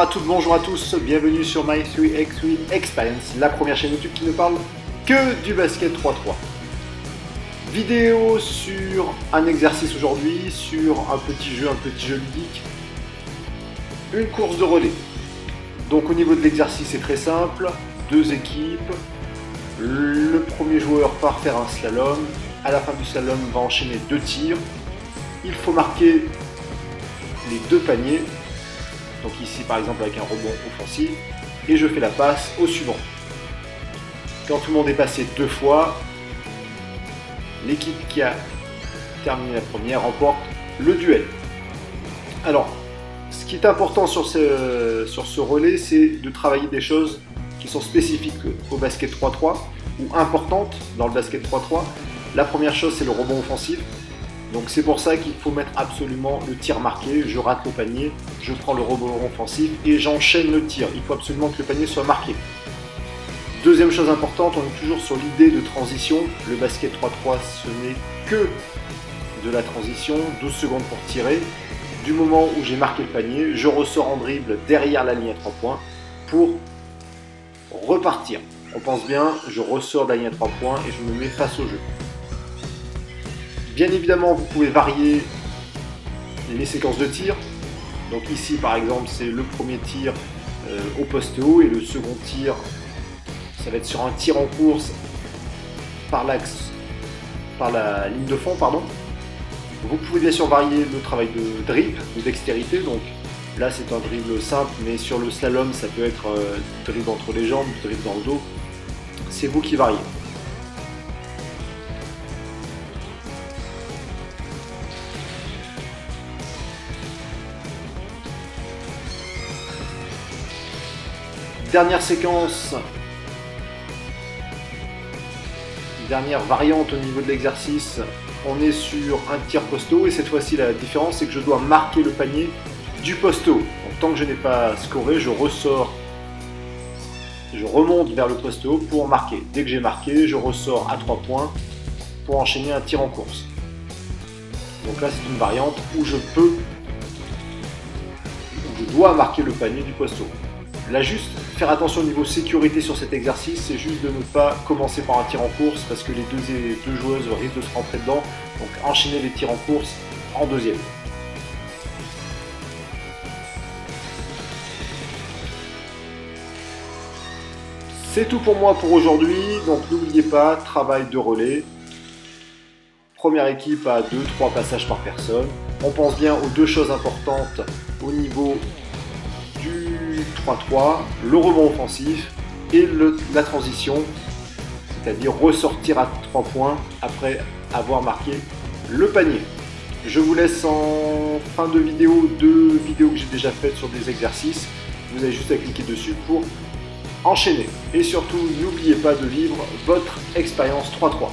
Bonjour à toutes, bonjour à tous, bienvenue sur My3x3 Experience, la première chaîne YouTube qui ne parle que du basket 3-3. Vidéo sur un exercice aujourd'hui, sur un petit jeu ludique, une course de relais. Donc au niveau de l'exercice c'est très simple, deux équipes, le premier joueur part faire un slalom, à la fin du slalom va enchaîner deux tirs, il faut marquer les deux paniers. Donc ici par exemple avec un rebond offensif, et je fais la passe au suivant. Quand tout le monde est passé deux fois, l'équipe qui a terminé la première remporte le duel. Alors, ce qui est important sur ce relais, c'est de travailler des choses qui sont spécifiques au basket 3-3, ou importantes dans le basket 3-3. La première chose, c'est le rebond offensif. Donc c'est pour ça qu'il faut mettre absolument le tir marqué, je rate le panier, je prends le rebond offensif et j'enchaîne le tir. Il faut absolument que le panier soit marqué. Deuxième chose importante, on est toujours sur l'idée de transition. Le basket 3-3, ce n'est que de la transition, 12 secondes pour tirer. Du moment où j'ai marqué le panier, je ressors en dribble derrière la ligne à 3 points pour repartir. On pense bien, je ressors de la ligne à 3 points et je me mets face au jeu. Bien évidemment, vous pouvez varier les séquences de tir. Donc ici, par exemple, c'est le premier tir au poste haut et le second tir, ça va être sur un tir en course par l'axe, par la ligne de fond, pardon. Vous pouvez bien sûr varier le travail de dribble, de dextérité. Donc là, c'est un dribble simple, mais sur le slalom, ça peut être dribble entre les jambes, dribble dans le dos. C'est vous qui variez. Dernière séquence, dernière variante au niveau de l'exercice, on est sur un tir poste haut et cette fois-ci la différence c'est que je dois marquer le panier du poste haut. Donc tant que je n'ai pas scoré, je ressors, je remonte vers le poste haut pour marquer. Dès que j'ai marqué, je ressors à 3 points pour enchaîner un tir en course. Donc là c'est une variante où je dois marquer le panier du poste haut. Là juste, faire attention au niveau sécurité sur cet exercice, c'est juste de ne pas commencer par un tir en course parce que les deux joueuses risquent de se rentrer dedans, donc enchaîner les tirs en course en deuxième. C'est tout pour moi pour aujourd'hui, donc n'oubliez pas, travail de relais. Première équipe à 2-3 passages par personne. On pense bien aux deux choses importantes au niveau du 3-3, le rebond offensif et la transition, c'est-à-dire ressortir à 3 points après avoir marqué le panier. Je vous laisse en fin de vidéo deux vidéos que j'ai déjà faites sur des exercices. Vous avez juste à cliquer dessus pour enchaîner. Et surtout, n'oubliez pas de vivre votre expérience 3-3.